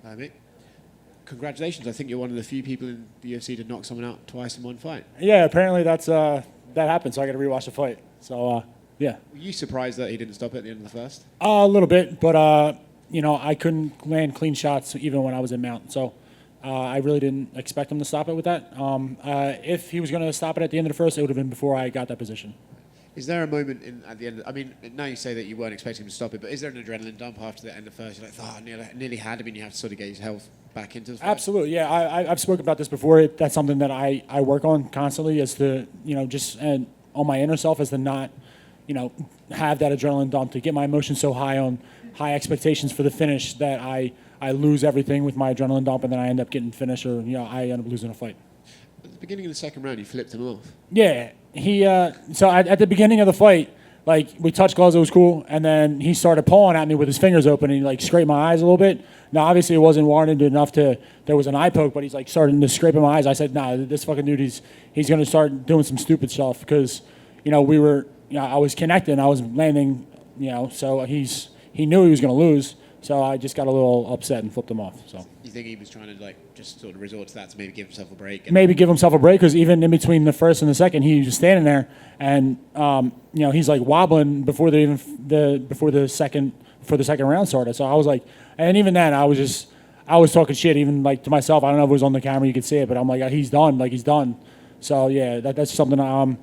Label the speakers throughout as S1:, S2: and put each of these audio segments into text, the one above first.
S1: Mick, congratulations. I think you're one of the few people in the UFC to knock someone out twice in one fight.
S2: Yeah, apparently that happened, so I got to rewatch the fight. So, yeah.
S1: Were you surprised that he didn't stop at the end of the first?
S2: A little bit, but, I couldn't land clean shots even when I was in mount. So I really didn't expect him to stop it with that. If he was going to stop it at the end of the first, it would have been before I got that position.
S1: Is there a moment at the end? Now you say that you weren't expecting him to stop it, but is there an adrenaline dump after the end of the first? You're like, I nearly had him, and you have to sort of get your health back into the fight?
S2: Absolutely, yeah. I've spoken about this before. That's something that I work on constantly, is to, just on my inner self, is to not, have that adrenaline dump, to get my emotions so high on high expectations for the finish that I lose everything with my adrenaline dump, and then I end up getting finished, or I end up losing a fight.
S1: At the beginning of the second round, you flipped him off.
S2: Yeah, so at the beginning of the fight, we touched gloves, it was cool, and then he started pulling at me with his fingers open, and he scraped my eyes a little bit. Now, obviously, it wasn't warranted enough there was an eye poke, but he's starting to scraping my eyes. I said, nah, this fucking dude, he's going to start doing some stupid stuff, because, I was connecting, I was landing, so he knew he was going to lose. So I just got a little upset and flipped him off. So
S1: you think he was trying to just sort of resort to that to maybe give himself a break?
S2: Maybe give himself a break, because even in between the first and the second, he was just standing there, and he's wobbling before the second round started. So I was and even then I was talking shit even to myself. I don't know if it was on the camera, you could see it, but I'm he's done, he's done. So yeah, that's something I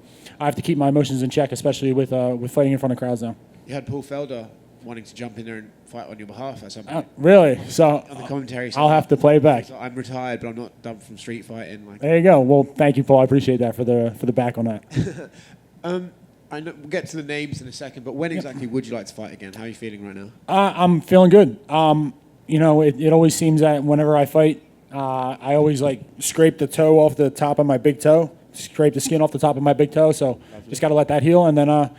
S2: have to keep my emotions in check, especially with fighting in front of crowds now.
S1: You had Paul Felder wanting to jump in there and fight on your behalf at some point.
S2: Really? So
S1: on the commentary,
S2: I'll have to play it back.
S1: So I'm retired, but I'm not done from street fighting.
S2: There you go. Well, thank you, Paul. I appreciate that for the back on that.
S1: I know, we'll get to the names in a second, but when exactly would you like to fight again? How are you feeling right now?
S2: I'm feeling good. It always seems that whenever I fight, I always scrape the toe off the top of my big toe, scrape the skin off the top of my big toe. So just got to let that heal, and then.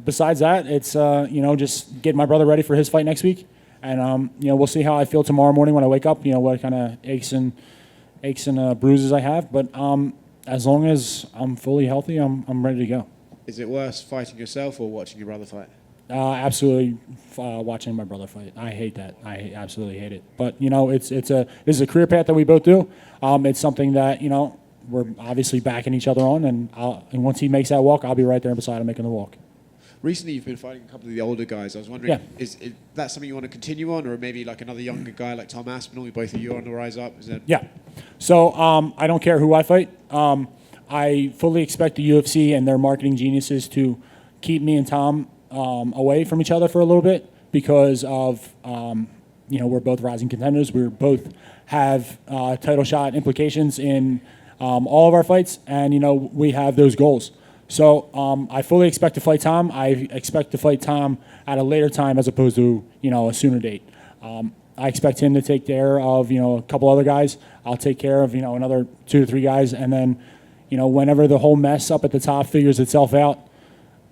S2: Besides that, it's just getting my brother ready for his fight next week, and we'll see how I feel tomorrow morning when I wake up. What kind of aches and bruises I have, but as long as I'm fully healthy, I'm ready to go.
S1: Is it worse fighting yourself or watching your brother fight?
S2: Absolutely, watching my brother fight. I hate that. I absolutely hate it. But this is a career path that we both do. It's something that we're obviously backing each other on, and once he makes that walk, I'll be right there beside him making the walk.
S1: Recently, you've been fighting a couple of the older guys. I was wondering, is that something you want to continue on, or maybe another younger guy like Tom Aspinall? Both of you are on the rise up.
S2: Yeah. So I don't care who I fight. I fully expect the UFC and their marketing geniuses to keep me and Tom away from each other for a little bit, because of we're both rising contenders. We both have title shot implications in all of our fights, and we have those goals. So I fully expect to fight Tom. I expect to fight Tom at a later time as opposed to a sooner date. I expect him to take care of a couple other guys. I'll take care of another 2 to 3 guys, and then whenever the whole mess up at the top figures itself out,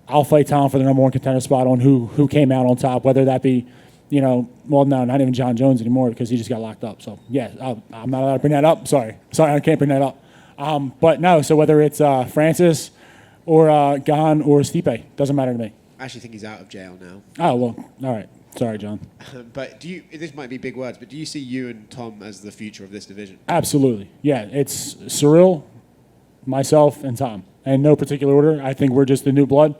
S2: I'll fight Tom for the number 1 contender spot on who came out on top, whether that be well, no, not even John Jones anymore, because he just got locked up. So yeah, I'm not allowed to bring that up. Sorry, I can't bring that up. But no, so whether it's Francis or Gan or Stipe, doesn't matter to me.
S1: I actually think he's out of jail now.
S2: Oh, well, all right. Sorry, John.
S1: But this might be big words, but do you see you and Tom as the future of this division?
S2: Absolutely. Yeah, it's Cyril, myself, and Tom. In no particular order. I think we're just the new blood.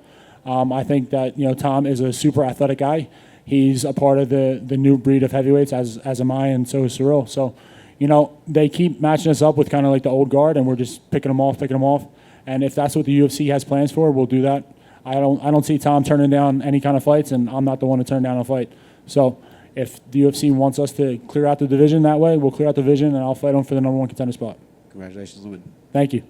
S2: I think that Tom is a super athletic guy. He's a part of the new breed of heavyweights, as am I, and so is Cyril. So, they keep matching us up with kind of the old guard, and we're just picking them off. And if that's what the UFC has plans for, we'll do that. I don't see Tom turning down any kind of fights, and I'm not the one to turn down a fight. So if the UFC wants us to clear out the division that way, we'll clear out the division, and I'll fight him for the number 1 contender spot.
S1: Congratulations on the win.
S2: Thank you.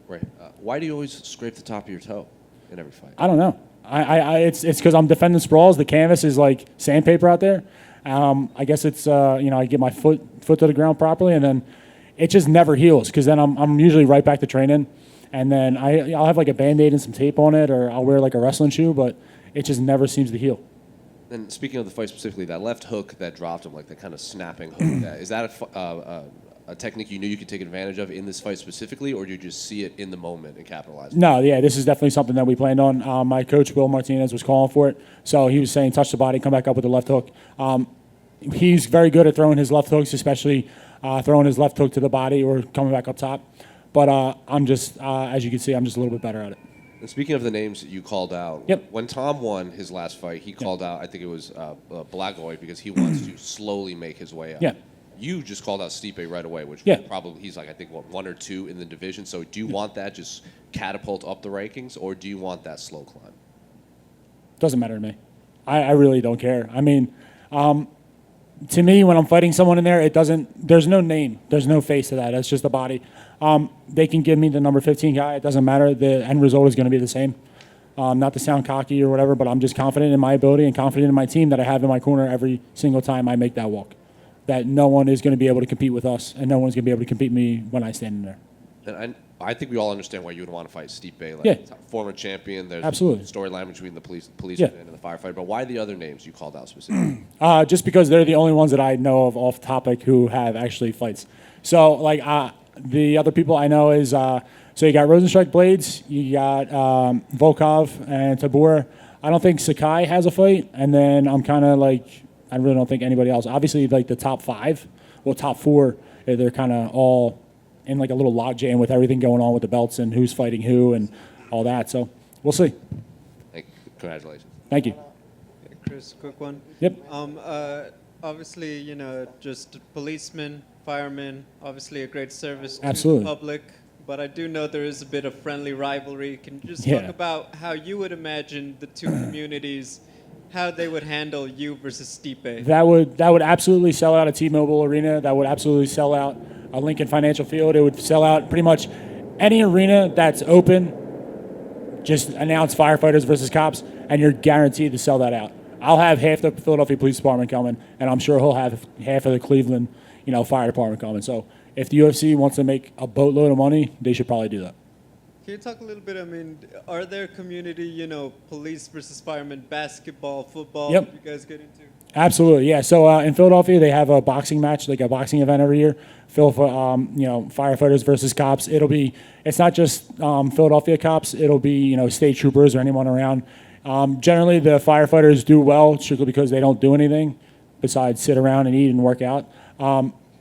S3: Right. Why do you always scrape the top of your toe in every fight?
S2: I don't know. It's because I'm defending sprawls. The canvas is like sandpaper out there. I guess it's I get my foot to the ground properly, and then it just never heals, because then I'm usually right back to training. And then I'll have a Band-Aid and some tape on it, or I'll wear a wrestling shoe, but it just never seems to heal.
S3: And speaking of the fight specifically, that left hook that dropped him, that kind of snapping hook, is that a technique you knew you could take advantage of in this fight specifically, or do you just see it in the moment and capitalize on it?
S2: No, yeah, this is definitely something that we planned on. My coach, Will Martinez, was calling for it. So he was saying, touch the body, come back up with the left hook. he's very good at throwing his left hooks, especially throwing his left hook to the body or coming back up top. But I'm just, as you can see, I'm just a little bit better at it.
S3: And speaking of the names that you called out,
S2: Yep.
S3: when Tom won his last fight, he called out, I think it was Blagoy, because he wants to slowly make his way up.
S2: Yeah.
S3: You just called out Stipe right away, which
S2: Yeah.
S3: probably he's like, I think, what, 1 or 2 in the division. So do you want that just catapult up the rankings, or do you want that slow climb?
S2: Doesn't matter to me. I really don't care. I mean, to me, when I'm fighting someone in there, it doesn't. There's no name. There's no face to that. It's just a body. They can give me the number 15 guy. It doesn't matter. The end result is going to be the same. Not to sound cocky or whatever, but I'm just confident in my ability and confident in my team that I have in my corner every single time I make that walk. That no one is going to be able to compete with us, and no one's going to be able to compete me when I stand in there.
S3: And I think we all understand why you would want to fight Stipe, like
S2: Yeah.
S3: former champion. There's
S2: Absolutely.
S3: a storyline between the policeman
S2: Yeah.
S3: and the firefighter. But why the other names you called out specifically?
S2: Just because they're the only ones that I know of off topic who have actually fights. So, like, the other people I know is, so you got Rosenstrike Blades, you got Volkov and Tabor. I don't think Sakai has a fight, and then I'm kind of like, I really don't think anybody else. Obviously, like the top 5, well, top 4, they're kind of all in like a little log jam with everything going on with the belts and who's fighting who and all that. So we'll see.
S3: Congratulations.
S2: Thank you.
S4: Chris, quick one.
S2: Yep.
S4: Obviously, you know, just policemen, firemen, obviously a great service to
S2: Absolutely.
S4: the public. But I do know there is a bit of friendly rivalry. Can you just
S2: Yeah.
S4: talk about how you would imagine the two communities, how they would handle you versus Stipe?
S2: That would absolutely sell out a T-Mobile arena. That would absolutely sell out a Lincoln Financial Field. It would sell out pretty much any arena that's open. Just announce firefighters versus cops, and you're guaranteed to sell that out. I'll have half the Philadelphia Police Department coming, and I'm sure he'll have half of the Cleveland, Fire Department coming. So if the UFC wants to make a boatload of money, they should probably do that.
S4: Can you talk a little bit, I mean, are there community, police versus firemen, basketball, football,
S2: Yep.
S4: you guys get into?
S2: Absolutely, yeah. So in Philadelphia, they have a boxing match, like a boxing event every year. Firefighters versus cops. It's not just Philadelphia cops. It'll be state troopers or anyone around. Generally, the firefighters do well strictly because they don't do anything besides sit around and eat and work out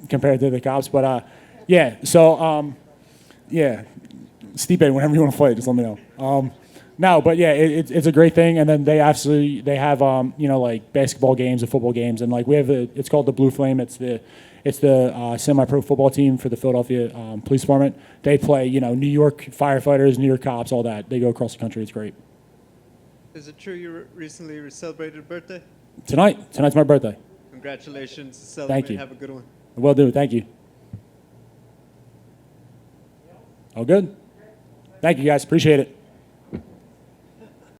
S2: compared to the cops. But yeah, so yeah, Stipe, whenever you want to fight, just let me know. No, but yeah, it's a great thing, and then they have like basketball games and football games, and like it's called the Blue Flame. It's the semi-pro football team for the Philadelphia Police Department. They play New York firefighters, New York cops, all that. They go across the country. It's great.
S4: Is it true you recently celebrated a birthday?
S2: Tonight's my birthday.
S4: Congratulations. Celebrate.
S2: Thank you.
S4: Have a good one.
S2: Will do. Thank you. All good. Thank you guys. Appreciate it.